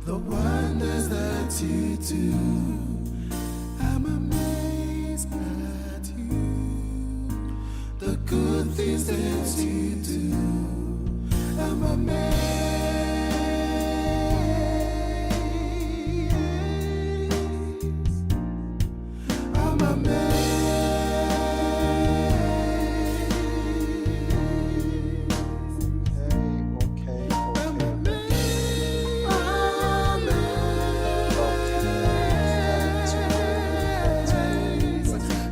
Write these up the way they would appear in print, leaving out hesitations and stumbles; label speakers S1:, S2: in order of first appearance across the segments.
S1: the wonders that you do. I'm amazed at you, the good things that you do. I'm amazed. I'm amazed.
S2: Okay.
S1: I'm amazed. I'm amazed.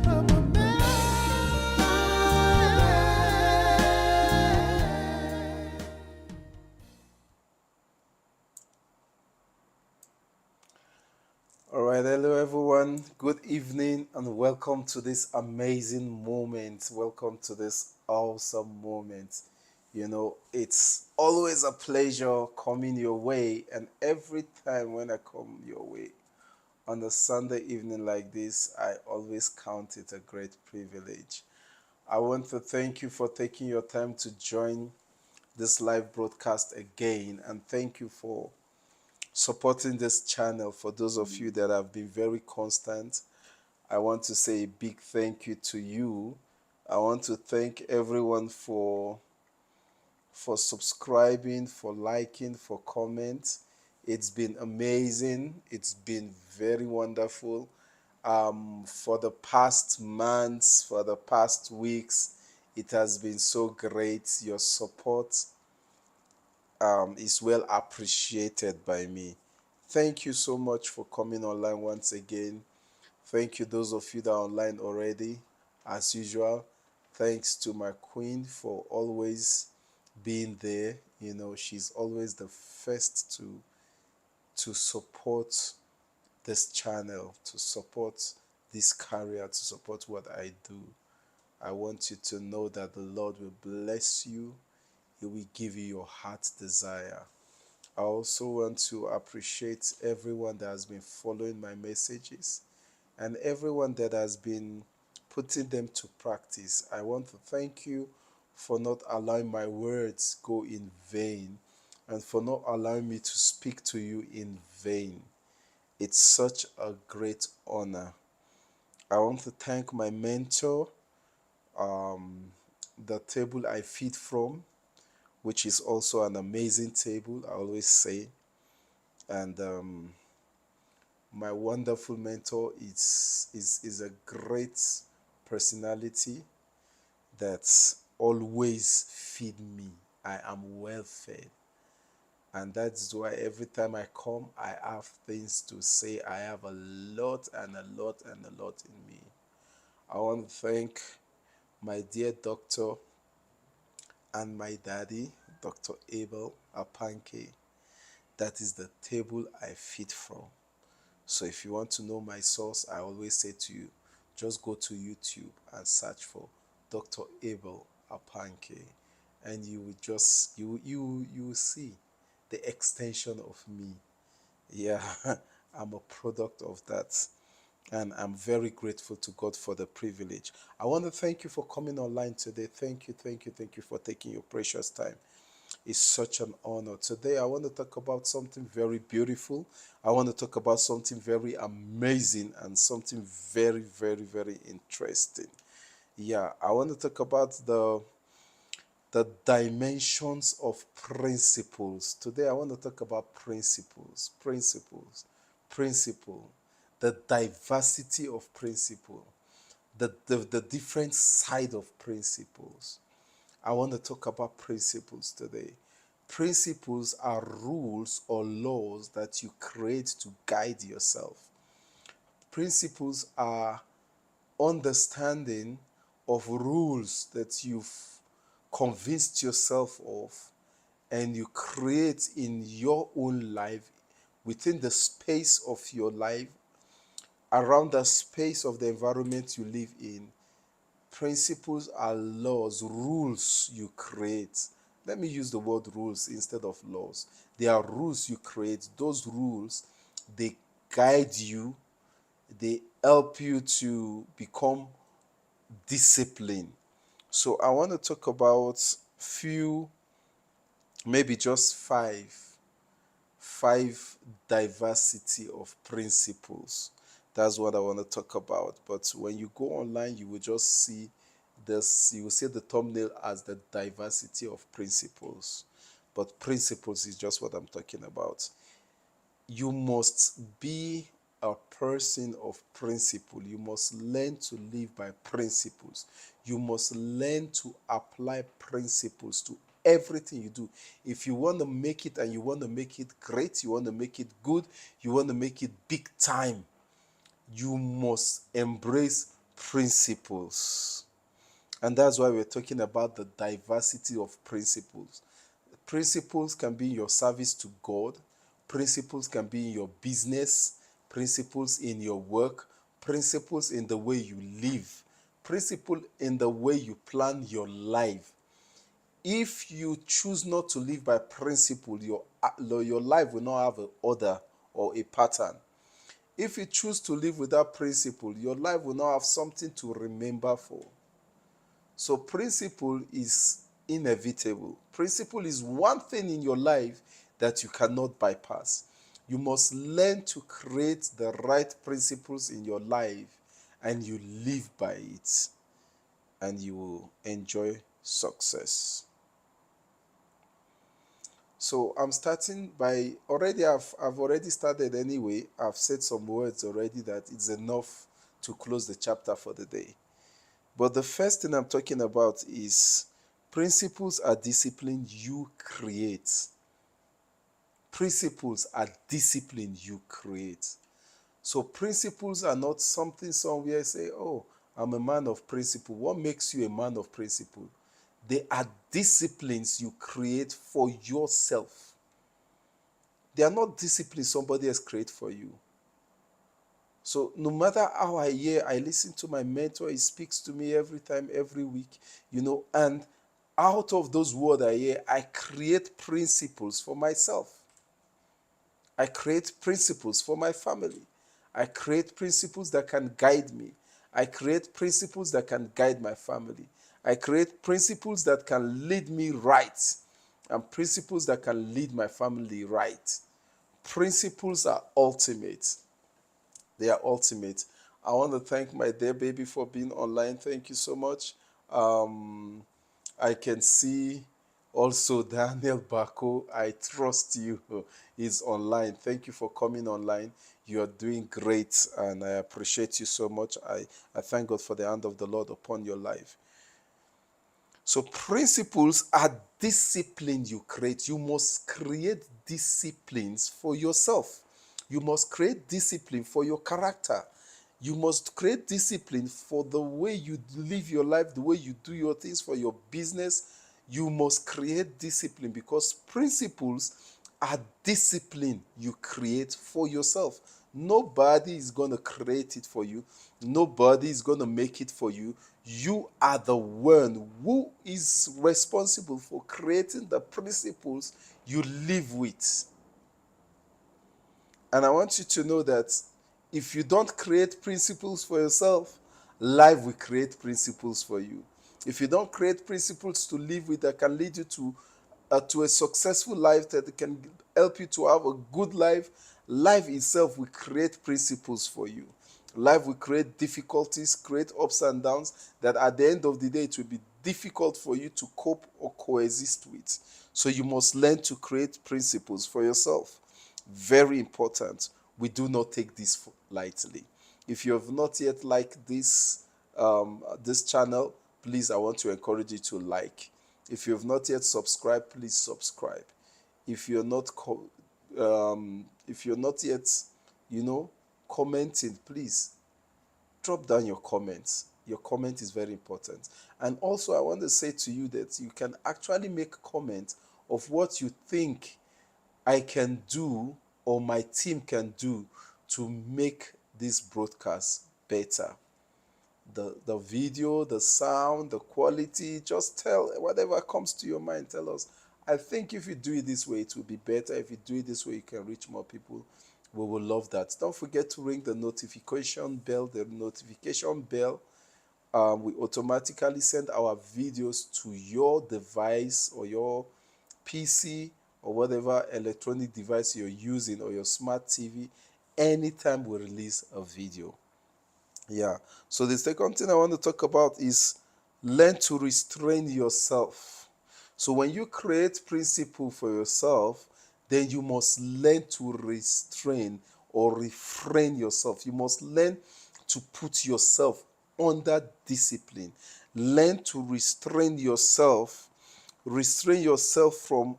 S1: I'm amazed.
S2: All right, hello everyone. Good evening and welcome to this amazing moment. Welcome to this awesome moment. It's always a pleasure coming your way, and every time when I come your way on a Sunday evening like this, I always count it a great privilege. I want to thank you for taking your time to join this live broadcast again, and thank you for supporting this channel. For those of you that have been very constant, I want to say a big thank you to you. I want to thank everyone for subscribing, for liking, for comments. It's been amazing. It's been very wonderful. For the past months, for the past weeks, it has been so great. Your support is well appreciated by me. Thank you so much for coming online once again. Thank you, those of you that are online already. As usual, thanks to my queen for always being there. She's always the first to support this channel, to support this career, to support what I do. I want you to know that the Lord will bless you. He will give you your heart's desire. I also want to appreciate everyone that has been following my messages and everyone that has been putting them to practice. I want to thank you for not allowing my words go in vain and for not allowing me to speak to you in vain. It's such a great honor. I want to thank my mentor, um, the table I feed from, which is also an amazing table, I always say. And my wonderful mentor is a great personality that always feed me. I am well fed. And that's why every time I come, I have things to say. I have a lot and a lot and a lot in me. I want to thank my dear doctor and my daddy, Dr. Abel Apanke. That is the table I feed from. So if you want to know my source, I always say to you, just go to YouTube and search for Dr. Abel Apanke, and you will just you will see the extension of me. Yeah, I'm a product of that. And I'm very grateful to God for the privilege. I want to thank you for coming online today. Thank you for taking your precious time. It's such an honor. Today, I want to talk about something very beautiful. I want to talk about something very amazing and something very, very, very interesting. Yeah, I want to talk about the dimensions of principles. Today, I want to talk about principle, the diversity of principle, the different side of principles. I want to talk about principles today. Principles are rules or laws that you create to guide yourself. Principles are understanding of rules that you've convinced yourself of and you create in your own life, within the space of your life, around the space of the environment you live in. Principles are laws, rules you create. Let me use the word rules instead of laws. They are rules you create. Those rules, they guide you, they help you to become disciplined. So I want to talk about few, maybe just 5 diversity of principles. That's what I want to talk about. But when you go online, you will just see this, you will see the thumbnail as the diversity of principles. But principles is just what I'm talking about. You must be a person of principle. You must learn to live by principles. You must learn to apply principles to everything you do. If you want to make it and you want to make it great, you want to make it good, you want to make it big time, you must embrace principles. And that's why we're talking about the diversity of principles. Principles can be in your service to God, principles can be in your business, principles in your work, principles in the way you live, principle in the way you plan your life. If you choose not to live by principle, your life will not have an order or a pattern. If you choose to live without principle, your life will not have something to remember for. So principle is inevitable. Principle is one thing in your life that you cannot bypass. You must learn to create the right principles in your life and you live by it and you will enjoy success. So I'm starting by I've already started anyway. I've said some words already that it's enough to close the chapter for the day. But the first thing I'm talking about is principles are discipline you create. Principles are discipline you create. So principles are not something somewhere say, oh, I'm a man of principle. What makes you a man of principle? They are disciplines you create for yourself. They are not disciplines somebody else create for you. So no matter how I listen to my mentor, he speaks to me every time, every week, and out of those words I hear, I create principles for myself. I create principles for my family. I create principles that can guide me. I create principles that can guide my family. I create principles that can lead me right and principles that can lead my family right. Principles are ultimate. They are ultimate. I want to thank my dear baby for being online. Thank you so much. I can see also Daniel Bako. I trust you. Is online. Thank you for coming online. You are doing great and I appreciate you so much. I thank God for the hand of the Lord upon your life. So principles are discipline you create. You must create disciplines for yourself. You must create discipline for your character. You must create discipline for the way you live your life, the way you do your things, for your business. You must create discipline because principles are discipline you create for yourself. Nobody is going to create it for you. Nobody is going to make it for you. You are the one who is responsible for creating the principles you live with. And I want you to know that if you don't create principles for yourself, life will create principles for you. If you don't create principles to live with that can lead you to a successful life, that can help you to have a good life, life itself will create principles for you. Life will create difficulties, create ups and downs that at the end of the day it will be difficult for you to cope or coexist with. So you must learn to create principles for yourself. Very important. We do not take this lightly. If you have not yet liked this channel, please, I want to encourage you to like. If you have not yet subscribed, please subscribe. If you're not yet, commenting, please drop down your comments. Your comment is very important. And also, I want to say to you that you can actually make a comment of what you think I can do or my team can do to make this broadcast better. The video, the sound, the quality, just tell whatever comes to your mind. Tell us, I think if you do it this way, it will be better. If you do it this way, you can reach more people. We will love that. Don't forget to ring the notification bell. The notification bell we automatically send our videos to your device or your PC or whatever electronic device you're using, or your smart TV, anytime we release a video. Yeah. So the second thing I want to talk about is learn to restrain yourself. So when you create principle for yourself, then you must learn to restrain or refrain yourself. You must learn to put yourself under discipline. Learn to restrain yourself from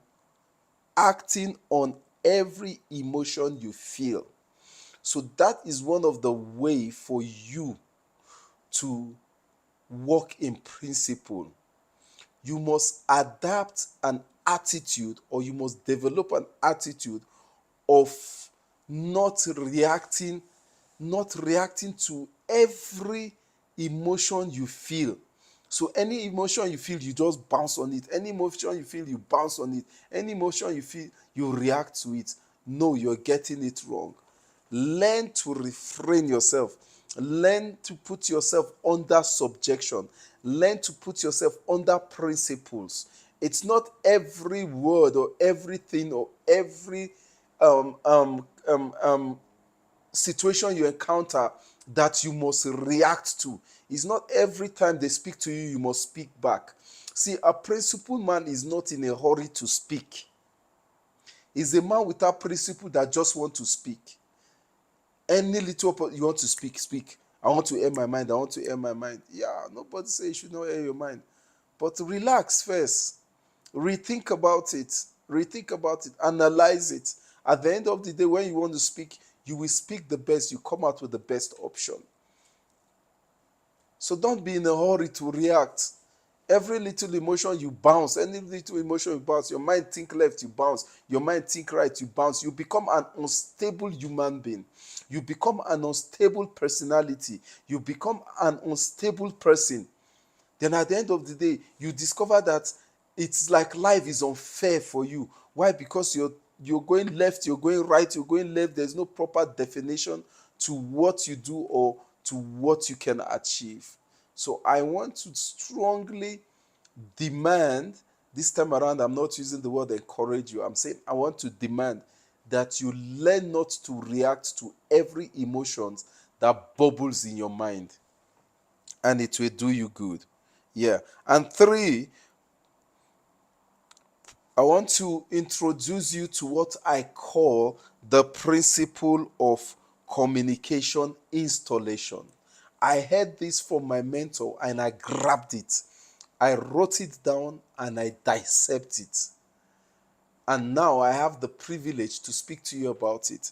S2: acting on every emotion you feel. So that is one of the way for you to walk in principle. You must adapt an attitude, or you must develop an attitude of not reacting to every emotion you feel. So any emotion you feel, you just bounce on it. Any emotion you feel, you bounce on it. Any emotion you feel, you react to it. No, you're getting it wrong. Learn to refrain yourself. Learn to put yourself under subjection. Learn to put yourself under principles. It's not every word or everything or every um, um, um, um, situation you encounter that you must react to. It's not every time they speak to you, you must speak back. See, a principled man is not in a hurry to speak. He's a man without principle that just want to speak. Any little you want to speak, speak. I want to air my mind. I want to air my mind. Yeah, nobody say you should not air your mind. But relax first. Rethink about it. Rethink about it. Analyze it. At the end of the day, when you want to speak, you will speak the best. You come out with the best option. So don't be in a hurry to react. Every little emotion you bounce, any little emotion you bounce, your mind think left, you bounce, your mind think right, you bounce. You become an unstable human being. You become an unstable personality. You become an unstable person. Then at the end of the day, you discover that it's like life is unfair for you. Why? Because you're going left, you're going right, you're going left. There's no proper definition to what you do or to what you can achieve. So I want to strongly demand, this time around, I'm not using the word encourage you. I'm saying I want to demand that you learn not to react to every emotion that bubbles in your mind, and it will do you good. Yeah. And three, I want to introduce you to what I call the principle of communication installation. I heard this from my mentor and I grabbed it. I wrote it down and I dissect it. And now I have the privilege to speak to you about it.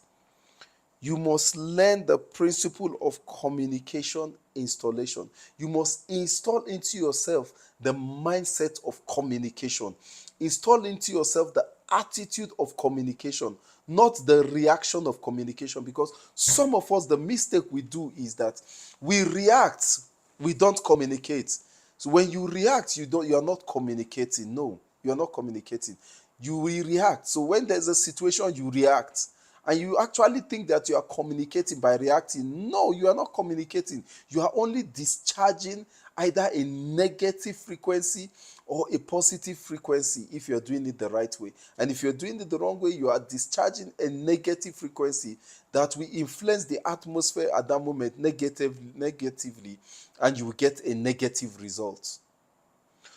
S2: You must learn the principle of communication installation. You must install into yourself the mindset of communication. Install into yourself the attitude of communication, not the reaction of communication. Because some of us, the mistake we do is that we react, we don't communicate. So when you react, you are not communicating. No, you are not communicating. You will react. So when there's a situation, you react. And you actually think that you are communicating by reacting. No, you are not communicating. You are only discharging either a negative frequency or a positive frequency if you're doing it the right way. And if you're doing it the wrong way, you are discharging a negative frequency that will influence the atmosphere at that moment negatively, and you will get a negative result.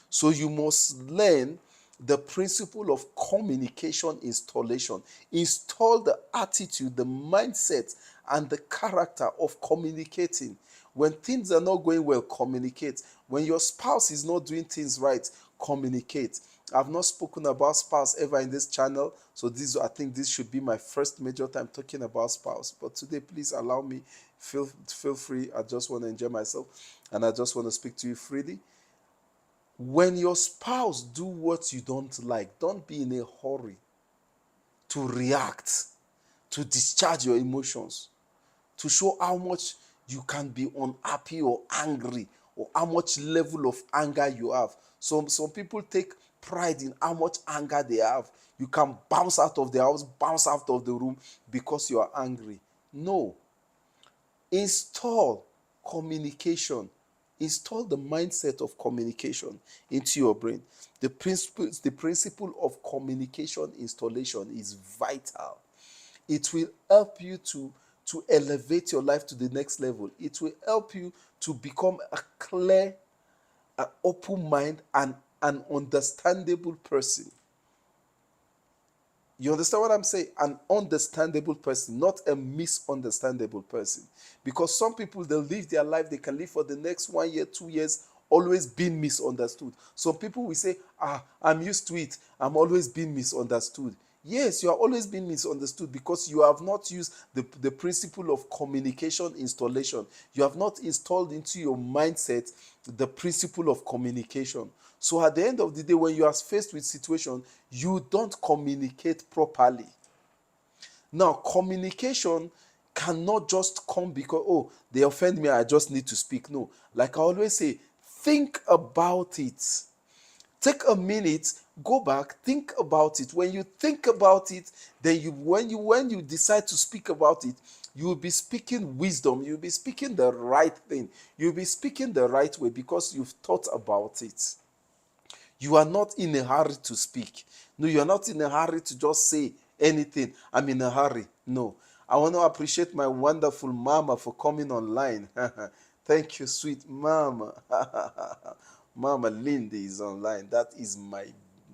S2: So you must learn the principle of communication installation. Install the attitude, the mindset, and the character of communicating. When things are not going well, communicate. When your spouse is not doing things right, communicate. I've not spoken about spouse ever in this channel, so I think this should be my first major time talking about spouse. But today, please allow me, feel free. I just want to enjoy myself, and I just want to speak to you freely. When your spouse do what you don't like, don't be in a hurry to react, to discharge your emotions, to show how much you can be unhappy or angry, or how much level of anger you have. Some people take pride in how much anger they have. You can bounce out of the house, bounce out of the room because you are angry. No. Install communication. Install the mindset of communication into your brain. The principle of communication installation is vital. It will help you to elevate your life to the next level. It will help you to become a clear, an open mind, and an understandable person. You understand what I'm saying? An understandable person, not a misunderstandable person. Because some people, they'll live their life, they can live for the next 1 year, 2 years, always being misunderstood. Some people will say, I'm used to it. I'm always being misunderstood. Yes, you are always being misunderstood because you have not used the principle of communication installation. You have not installed into your mindset the principle of communication. So at the end of the day, when you are faced with situation, you don't communicate properly. Now, communication cannot just come because, oh, they offend me, I just need to speak. No, like I always say, think about it. Take a minute, go back, think about it. When you think about it, then when you decide to speak about it, you will be speaking wisdom. You'll be speaking the right thing. You'll be speaking the right way because you've thought about it. You are not in a hurry to speak. No, you're not in a hurry to just say anything. I'm in a hurry. No. I want to appreciate my wonderful mama for coming online. Thank you, sweet mama. Mama Lindy is online. That is my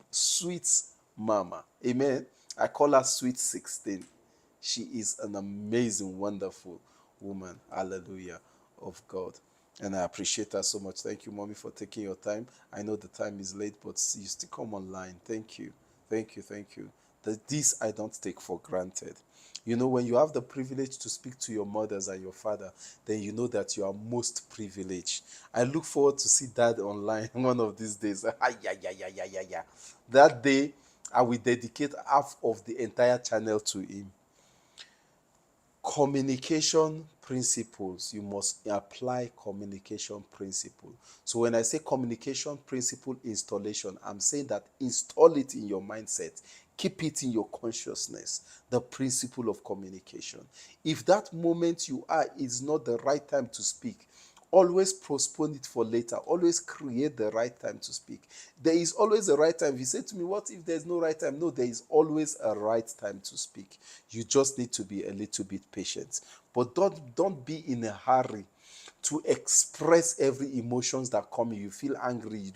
S2: sweet mama. Amen. I call her Sweet 16. She is an amazing, wonderful woman. Hallelujah of God. And I appreciate her so much. Thank you, mommy, for taking your time. I know the time is late, but you still come online. Thank you. Thank you. Thank you. This I don't take for granted. You know, when you have the privilege to speak to your mothers and your father, then you know that you are most privileged. I look forward to see dad online one of these days. Yeah. That day, I will dedicate half of the entire channel to him. Communication principles. You must apply communication principle. So when I say communication principle installation, I'm saying that install it in your mindset. Keep it in your consciousness, the principle of communication. If that moment you are is not the right time to speak, always postpone it for later. Always create the right time to speak. There is always a right time. If you say to me, what if there's no right time? No, there is always a right time to speak. You just need to be a little bit patient. But don't be in a hurry to express every emotions that come. You feel angry, you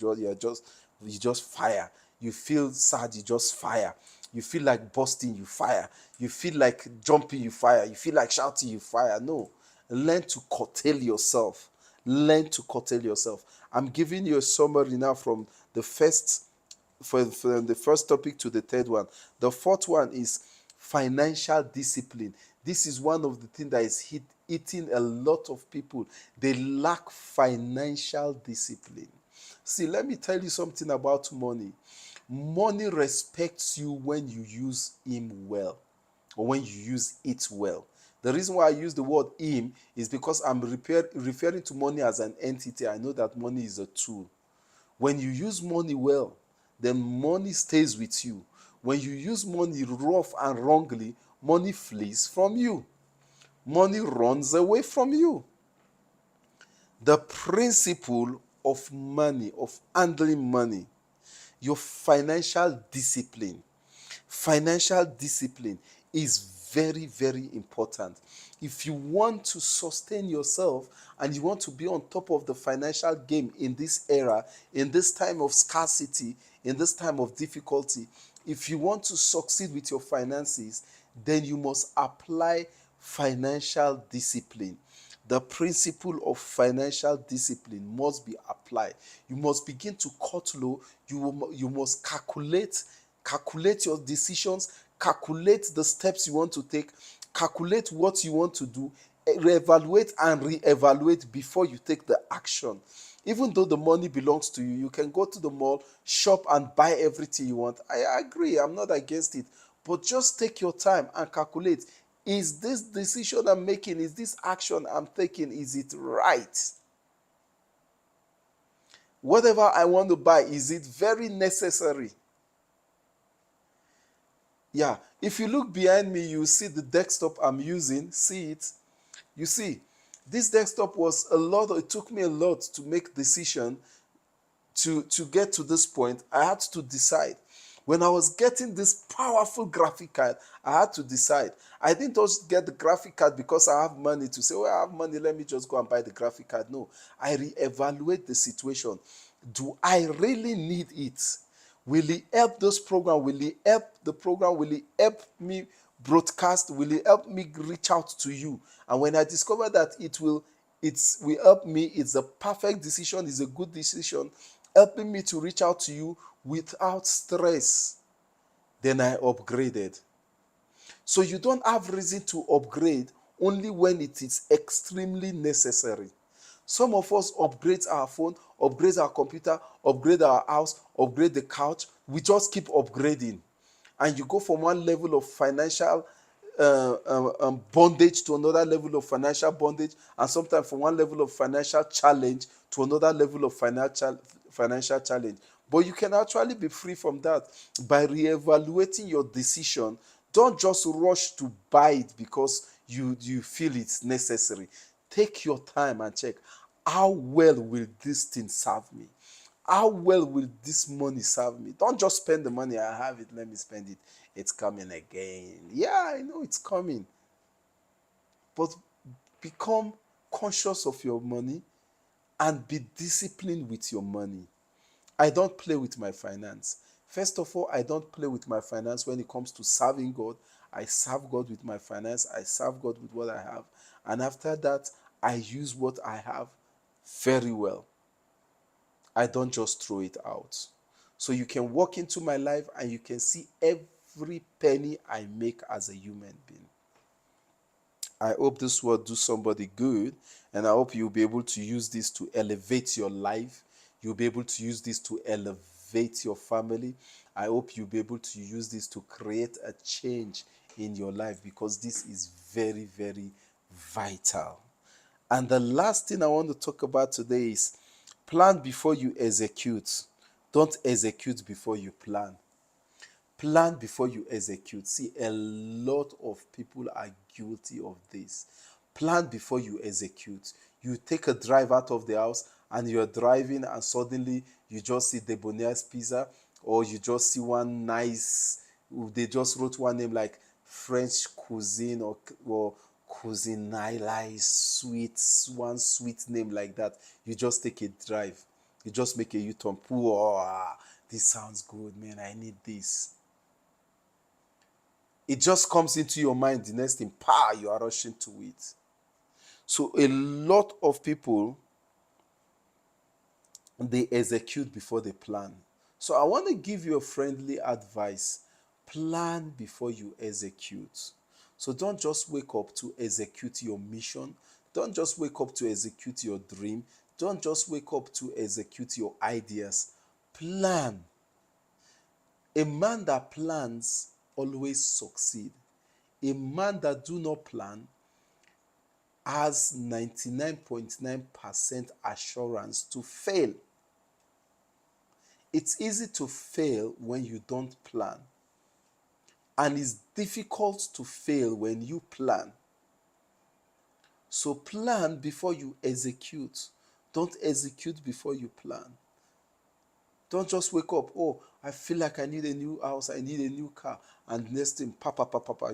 S2: just fire. You feel sad, you just fire. You feel like busting, you fire. You feel like jumping, you fire. You feel like shouting, you fire. No. Learn to curtail yourself. Learn to curtail yourself. I'm giving you a summary now from the first from the first topic to the third one. The fourth one is financial discipline. This is one of the things that is eating a lot of people. They lack financial discipline. See, let me tell you something about money. Money respects you when you use him well, or when you use it well. The reason why I use the word him is because I'm referring to money as an entity. I know that money is a tool. When you use money well, then money stays with you. When you use money rough and wrongly, money flees from you. Money runs away from you. The principle of money, of handling money, your financial discipline. Financial discipline is very, very important. If you want to sustain yourself and you want to be on top of the financial game in this era, in this time of scarcity, in this time of difficulty, if you want to succeed with your finances, then you must apply financial discipline. The principle of financial discipline must be applied. You must begin to cut low. You must calculate your decisions, calculate the steps you want to take, calculate what you want to do, reevaluate and reevaluate before you take the action. Even though the money belongs to you, you can go to the mall, shop and buy everything you want. I agree, I'm not against it. But just take your time and calculate. Is this decision I'm making, is this action I'm taking, is it right? Whatever I want to buy, is it very necessary? Yeah, if you look behind me, you see the desktop I'm using. See it? You see, This desktop was a lot. It took me a lot to make decision to get to this point. I had to decide. When I was getting this powerful graphic card, I had to decide. I didn't just get the graphic card because I have money to say, well, I have money, let me just go and buy the graphic card. No, I reevaluate the situation. Do I really need it? Will it help this program? Will it help the program? Will it help me broadcast? Will it help me reach out to you? And when I discover that it will help me, it's a perfect decision, it's a good decision, helping me to reach out to you without stress, then I upgraded. So you don't have reason to upgrade only when it is extremely necessary. Some of us upgrade our phone, upgrade our computer, upgrade our house, upgrade the couch. We just keep upgrading. And you go from one level of financial bondage to another level of financial bondage, and sometimes from one level of financial challenge to another level of financial challenge. But you can actually be free from that by reevaluating your decision. Don't just rush to buy it because you feel it's necessary. Take your time and check, how well will this thing serve me? How well will this money serve me? Don't just spend the money. I have it, let me spend it. It's coming again. Yeah, I know it's coming. But become conscious of your money and be disciplined with your money. I don't play with my finance. First of all, I don't play with my finance when it comes to serving God. I serve God with my finance. I serve God with what I have. And after that, I use what I have very well. I don't just throw it out. So you can walk into my life and you can see every penny I make as a human being. I hope this will do somebody good, and I hope you'll be able to use this to elevate your life. You'll be able to use this to elevate your family. I hope you'll be able to use this to create a change in your life, because this is very, very vital. And the last thing I want to talk about today is plan before you execute. Don't execute before you plan. Plan before you execute. See, a lot of people are guilty of this. Plan before you execute. You take a drive out of the house and you're driving, and suddenly you just see Debonaire's Pizza, or you just see one nice, they just wrote one name like French cuisine or Cuisine Naila is sweet, one sweet name like that. You just take a drive. You just make a U-turn. Oh, this sounds good, man. I need this. It just comes into your mind. The next thing, you are rushing to it. So a lot of people, they execute before they plan. So I want to give you a friendly advice. Plan before you execute. So don't just wake up to execute your mission. Don't just wake up to execute your dream. Don't just wake up to execute your ideas. Plan. A man that plans always succeed. A man that do not plan has 99.9% assurance to fail. It's easy to fail when you don't plan. And it's difficult to fail when you plan. So plan before you execute. Don't execute before you plan. Don't just wake up, oh, I feel like I need a new house, I need a new car, and next thing,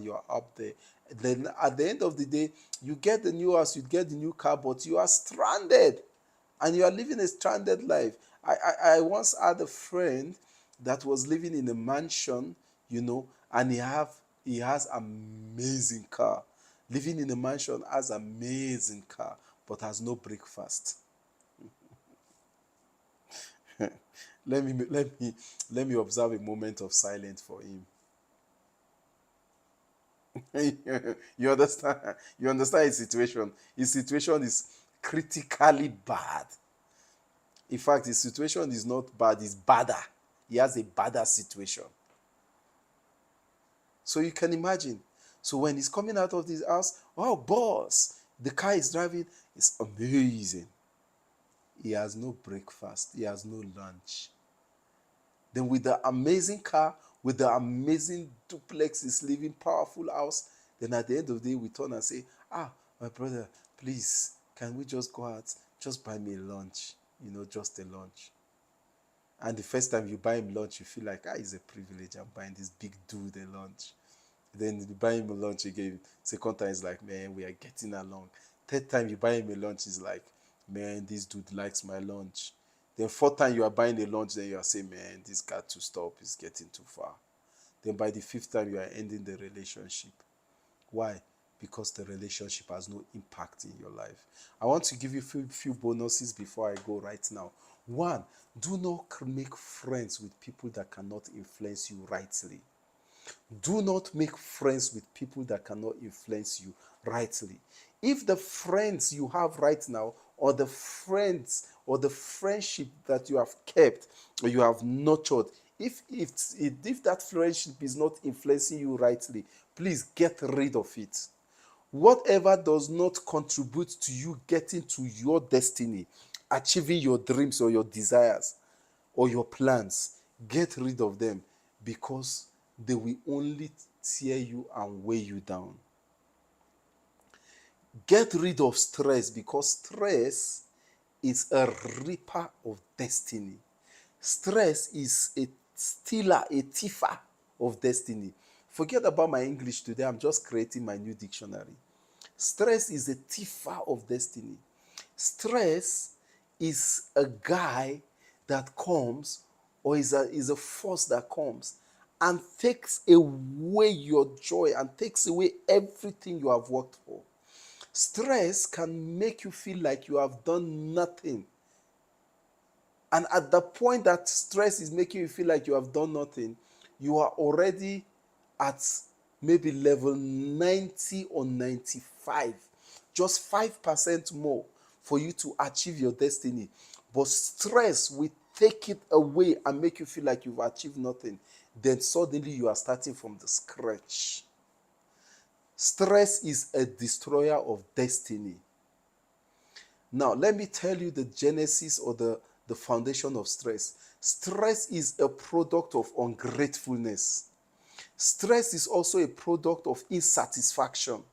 S2: you are up there. Then at the end of the day, you get the new house, you get the new car, but you are stranded, and you are living a stranded life. I once had a friend that was living in a mansion, and he has amazing car. Living in a mansion, has amazing car, but has no breakfast. Let me observe a moment of silence for him. You understand? You understand his situation? His situation is critically bad. In fact, his situation is not bad, it's badder. He has a badder situation. So you can imagine. So when he's coming out of this house, oh, boss, the car is driving, it's amazing. He has no breakfast, he has no lunch. Then with the amazing car, with the amazing duplex, he's living powerful house, then at the end of the day, we turn and say, my brother, please, can we just go out? Just buy me lunch, just a lunch. And the first time you buy him lunch, you feel like, it's a privilege. I'm buying this big dude a lunch. Then you buy him a lunch again. Second time, it's like, man, we are getting along. Third time, you buy him a lunch, it's like, man, this dude likes my lunch. Then fourth time, you are buying a lunch, then you are saying, man, this got to stop. It's getting too far. Then by the fifth time, you are ending the relationship. Why? Because the relationship has no impact in your life. I want to give you a few bonuses before I go right now. One, do not make friends with people that cannot influence you rightly. Do not make friends with people that cannot influence you rightly. If the friends you have right now, or the friends or the friendship that you have kept or you have nurtured, if that friendship is not influencing you rightly, please get rid of it. Whatever does not contribute to you getting to your destiny, achieving your dreams or your desires or your plans, get rid of them, because they will only tear you and weigh you down. Get rid of stress, because stress is a reaper of destiny. Stress is a stealer, a thiefer of destiny. Forget about my English today. I'm just creating my new dictionary. Stress is a thiefer of destiny. Stress is a guy that comes, or is a force that comes and takes away your joy and takes away everything you have worked for. Stress can make you feel like you have done nothing. And at the point that stress is making you feel like you have done nothing, you are already at maybe level 90 or 95. Just 5% more for you to achieve your destiny. But stress will take it away and make you feel like you've achieved nothing. Then suddenly you are starting from the scratch. Stress is a destroyer of destiny. Now, let me tell you the genesis or the foundation of stress. Stress is a product of ungratefulness. Stress is also a product of insatisfaction.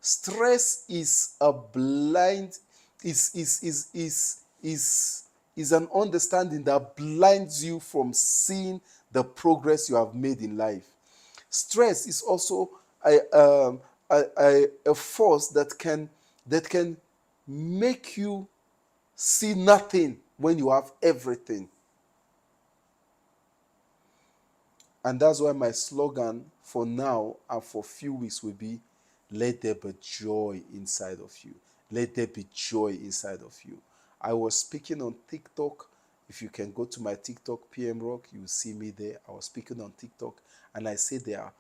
S2: Stress is a blind, is an understanding that blinds you from seeing the progress you have made in life. Stress is also a force that can make you see nothing when you have everything. And that's why my slogan for now and for a few weeks will be, let there be joy inside of you. Let there be joy inside of you. I was speaking on TikTok. If you can go to my TikTok, PM Rock, you will see me there. I was speaking on TikTok, and I say there are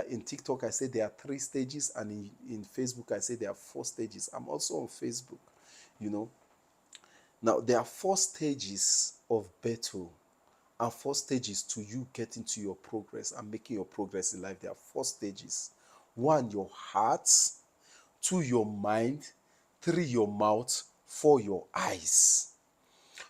S2: in TikTok, I say there are 3 stages, and in Facebook, I say there are 4 stages. I'm also on Facebook, Now, there are 4 stages of battle and 4 stages to you getting to your progress and making your progress in life. There are 4 stages. 1, your heart. 2, your mind. 3, your mouth. 4, your eyes.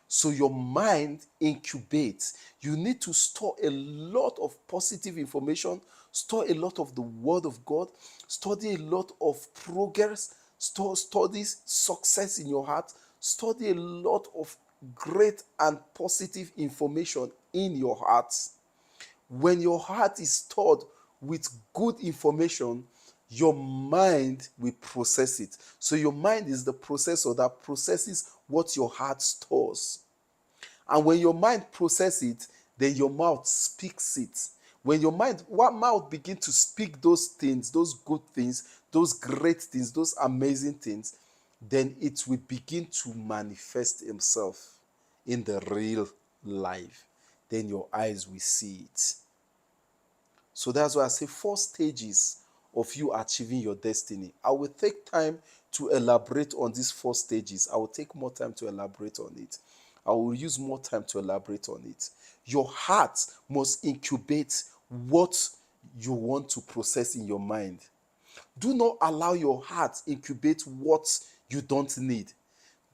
S2: So your mind incubates. You need to store a lot of positive information, store a lot of the Word of God, study a lot of progress, study success in your heart, study a lot of great and positive information in your heart. When your heart is stored with good information, your mind will process it. So your mind is the processor that processes what your heart stores. And when your mind processes it, then your mouth speaks it. When your mouth begins to speak those things, those good things, those great things, those amazing things, then it will begin to manifest itself in the real life. Then your eyes will see it. So that's why I say 4 stages of you achieving your destiny. I will take time to elaborate on these 4 stages. I will take more time to elaborate on it. I will use more time to elaborate on it. Your heart must incubate what you want to process in your mind. Do not allow your heart incubate what you don't need.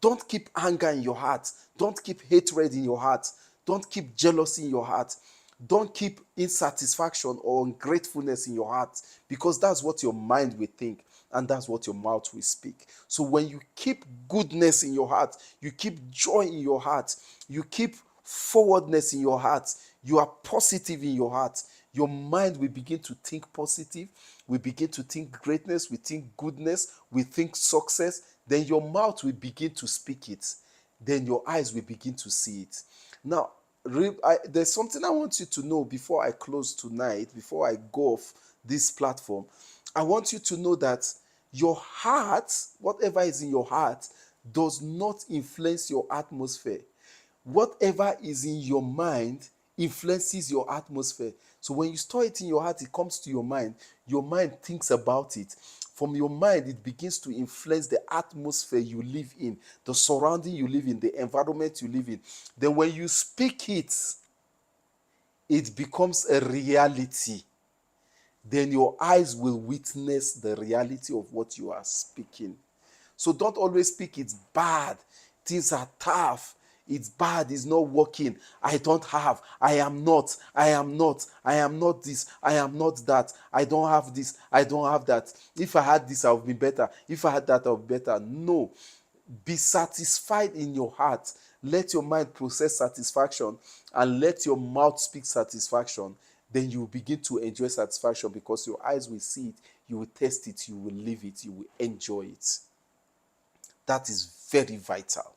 S2: Don't keep anger in your heart. Don't keep hatred in your heart. Don't keep jealousy in your heart. Don't keep insatisfaction or ungratefulness in your heart, because that's what your mind will think. and that's what your mouth will speak. So when you keep goodness in your heart, you keep joy in your heart, you keep forwardness in your heart, you are positive in your heart, your mind will begin to think positive, we begin to think greatness, we think goodness, we think success, then your mouth will begin to speak it, then your eyes will begin to see it. Now, there's something I want you to know before I close tonight, before I go off this platform. I want you to know that your heart, whatever is in your heart, does not influence your atmosphere. Whatever is in your mind influences your atmosphere. So when you store it in your heart, it comes to your mind thinks about it. From your mind, it begins to influence the atmosphere you live in, the surrounding you live in, the environment you live in. Then when you speak it, it becomes a reality. Then your eyes will witness the reality of what you are speaking. So don't always speak it's bad, things are tough, it's bad, it's not working, I don't have, I am not, I am not, I am not this, I am not that, I don't have this, I don't have that. If I had this, I would be better. If I had that, I would be better. No. Be satisfied in your heart. Let your mind process satisfaction and let your mouth speak satisfaction. Then you will begin to enjoy satisfaction because your eyes will see it, you will taste it, you will live it, you will enjoy it. That is very vital.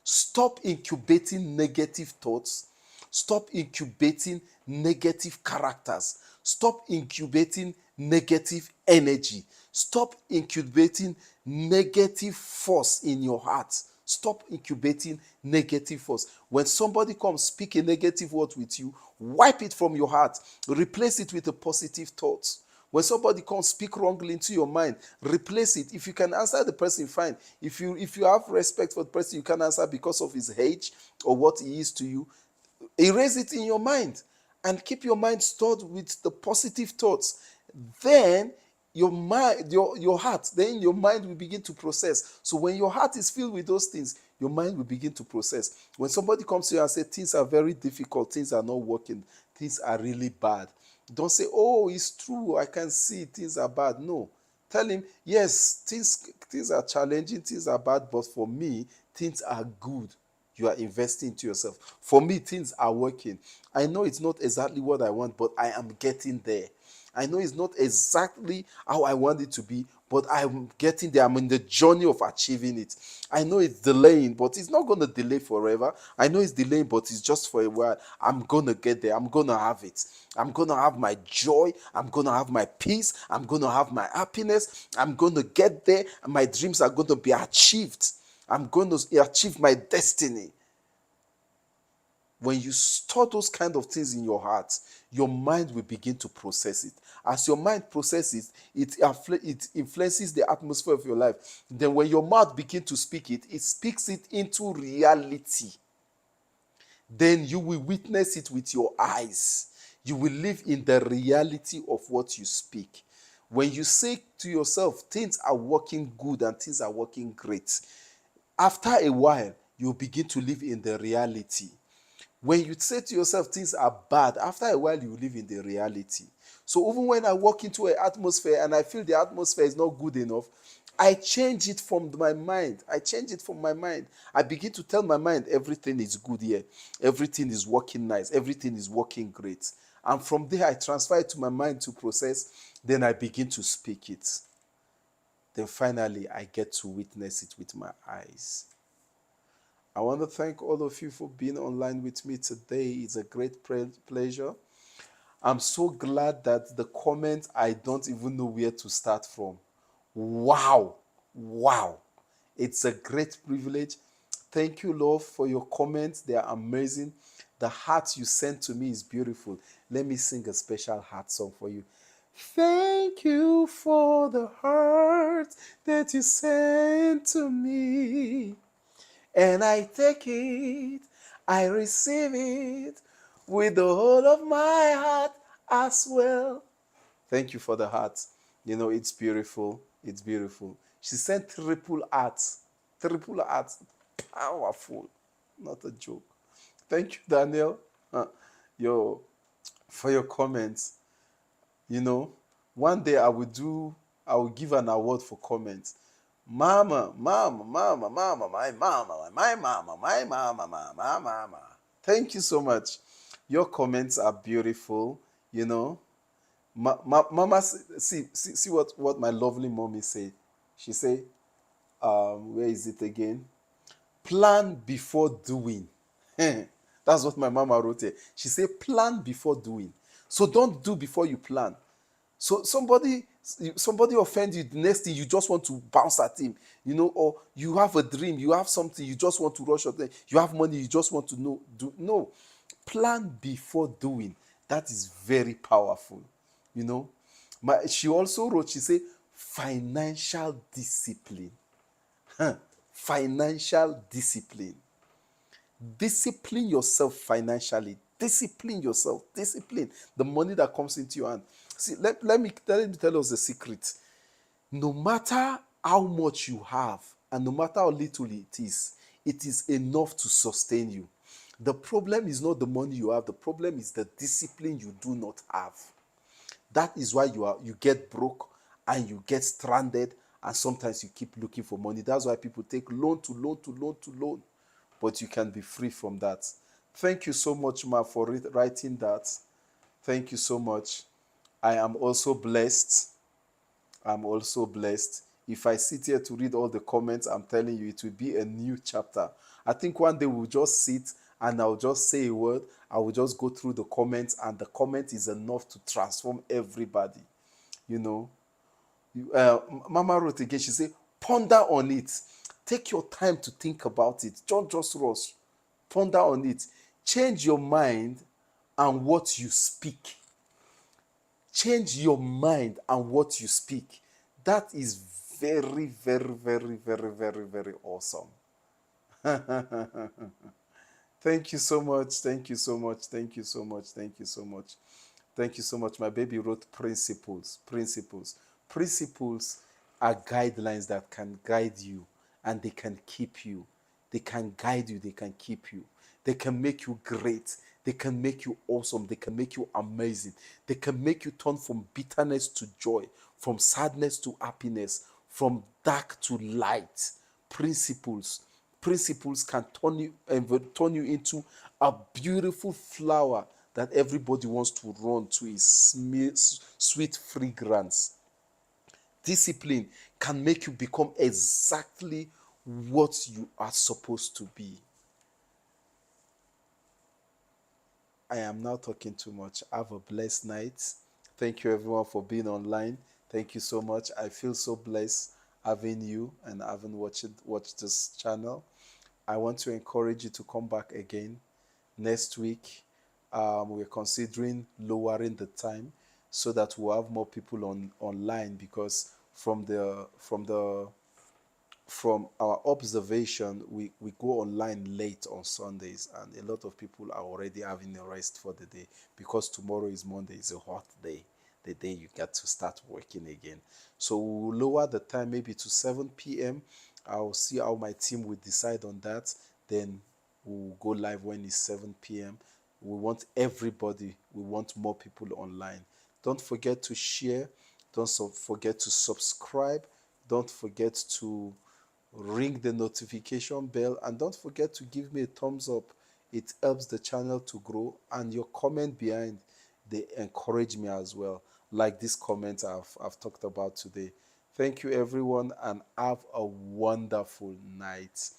S2: Stop incubating negative thoughts. Stop incubating negative characters. Stop incubating negative energy. Stop incubating negative force in your heart. Stop incubating negative force. When somebody comes, speak a negative word with you, wipe it from your heart. Replace it with a positive thought. When somebody comes, speak wrongly into your mind, replace it. If you can answer the person, fine. If you have respect for the person, you can answer because of his age or what he is to you. Erase it in your mind and keep your mind stored with the positive thoughts. Then your mind, your heart, then your mind will begin to process. So when your heart is filled with those things, your mind will begin to process. When somebody comes to you and says things are very difficult, things are not working, things are really bad, don't say, oh, it's true, I can see things are bad. No. Tell him, yes, things are challenging, things are bad, but for me, things are good. You are investing into yourself. For me, things are working. I know it's not exactly what I want, but I am getting there. I know it's not exactly how I want it to be, but I'm getting there. I'm in the journey of achieving it. I know it's delaying, but it's not going to delay forever. I know it's delaying, but it's just for a while. I'm going to get there. I'm going to have it. I'm going to have my joy. I'm going to have my peace. I'm going to have my happiness. I'm going to get there, and my dreams are going to be achieved. I'm going to achieve my destiny. When you store those kind of things in your heart, your mind will begin to process it. As your mind processes it, it influences the atmosphere of your life. Then when your mouth begins to speak it, it speaks it into reality. Then you will witness it with your eyes. You will live in the reality of what you speak. When you say to yourself, things are working good and things are working great, after a while, you begin to live in the reality. When you say to yourself things are bad, after a while you live in the reality. So even when I walk into an atmosphere and I feel the atmosphere is not good enough, I change it from my mind. I begin to tell my mind everything is good here. Everything is working nice. Everything is working great. And from there I transfer it to my mind to process. Then I begin to speak it. Then finally I get to witness it with my eyes. I want to thank all of you for being online with me today. It's a great pleasure. I'm so glad that the comments, I don't even know where to start from. Wow. It's a great privilege. Thank you, Lord, for your comments. They are amazing. The heart you sent to me is beautiful. Let me sing a special heart song for you. Thank you for the heart that you sent to me. And I take it, I receive it with the whole of my heart as well. Thank you for the heart. You know, it's beautiful. It's beautiful. She sent triple hearts. Triple hearts. Powerful. Not a joke. Thank you, Daniel. For your comments. You know, one day I will do I will give an award for comments. Mama, mama, mama, mama, my mama, my mama, my mama, mama, mama. Thank you so much. Your comments are beautiful, you know. Mama, see what my lovely mommy say. She say, where is it again? Plan before doing. That's what my mama wrote here. She said, plan before doing. So don't do before you plan. So somebody offend you, the next thing you just want to bounce at him, you know, or you have a dream, you have something, you just want to rush at them, you have money, you just want to know. Do no. Plan before doing. That is very powerful, you know. She also wrote, she said, financial discipline. Financial discipline. Discipline yourself financially. Discipline yourself. Discipline the money that comes into your hand. See, let me tell us the secret. No matter how much you have and no matter how little it is enough to sustain you. The problem is not the money you have. The problem is the discipline you do not have. That is why you get broke and you get stranded, and sometimes you keep looking for money. That's why people take loan to loan to loan to loan. But you can be free from that. Thank you so much, Ma, for writing that. Thank you so much. I am also blessed. I'm also blessed. If I sit here to read all the comments, I'm telling you, it will be a new chapter. I think one day we'll just sit and I'll just say a word. I will just go through the comments, and the comment is enough to transform everybody. You know, Mama wrote again, she said, ponder on it. Take your time to think about it. Don't just rush. Ponder on it. Change your mind and what you speak. Change your mind and what you speak. That is very, very, very, very, very, very awesome. Thank you so much. Thank you so much. Thank you so much. Thank you so much. Thank you so much. My baby wrote principles. Principles. Principles are guidelines that can guide you and they can keep you. They can guide you. They can keep you. They can make you great. They can make you awesome. They can make you amazing. They can make you turn from bitterness to joy, from sadness to happiness, from dark to light. Principles. Principles can turn you into a beautiful flower that everybody wants to run to its sweet fragrance. Discipline can make you become exactly what you are supposed to be. I am now talking too much. Have a blessed night. Thank you everyone for being online. Thank you so much. I feel so blessed having you and having watched this channel. I want to encourage you to come back again next week. We're considering lowering the time so that we'll have more people online, because from our observation, we go online late on Sundays, and a lot of people are already having a rest for the day, because tomorrow is Monday. It's a hot day, the day you get to start working again. So we'll lower the time maybe to 7 p.m. I'll see how my team will decide on that. Then we'll go live when it's 7 p.m. We want everybody. We want more people online. Don't forget to share. Don't forget to subscribe. Don't forget to ring the notification bell, and don't forget to give me a thumbs up. It helps the channel to grow, and your comment behind, they encourage me as well, like this comment I've talked about today. Thank you everyone, and have a wonderful night.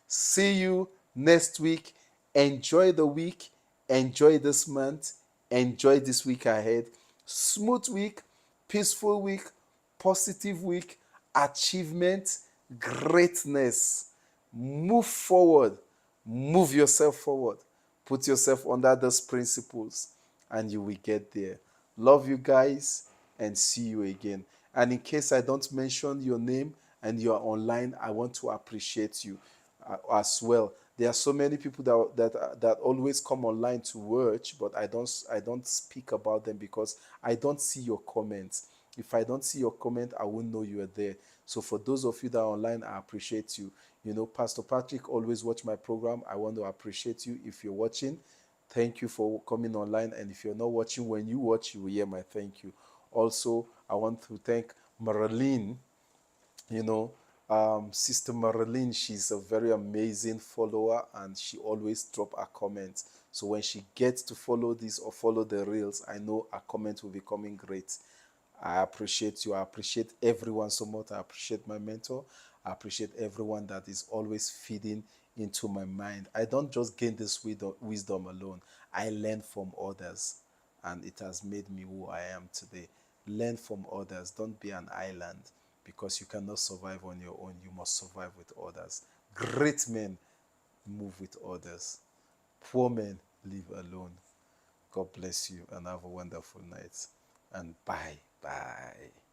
S2: See you next week. Enjoy the week. Enjoy this month. Enjoy this week ahead. Smooth week, peaceful week, positive week, achievement, greatness. Move forward. Move yourself forward. Put yourself under those principles and you will get there. Love you guys and see you again. And in case I don't mention your name and you're online, I want to appreciate you as well. There are so many people that always come online to watch, but I don't speak about them because I don't see your comments. If I don't see your comment, I won't know you are there. So for those of you that are online, I appreciate you. You know, Pastor Patrick always watch my program. I want to appreciate you. If you're watching, thank you for coming online. And if you're not watching, when you watch, you will hear my thank you. Also, I want to thank Marilyn, you know, Sister Marilyn, she's a very amazing follower and she always drop her comments. So when she gets to follow this or follow the reels, I know her comment will be coming great. I appreciate you. I appreciate everyone so much. I appreciate my mentor. I appreciate everyone that is always feeding into my mind. I don't just gain this wisdom alone. I learn from others and it has made me who I am today. Learn from others. Don't be an island because you cannot survive on your own. You must survive with others. Great men move with others. Poor men live alone. God bless you and have a wonderful night. And bye. Bye.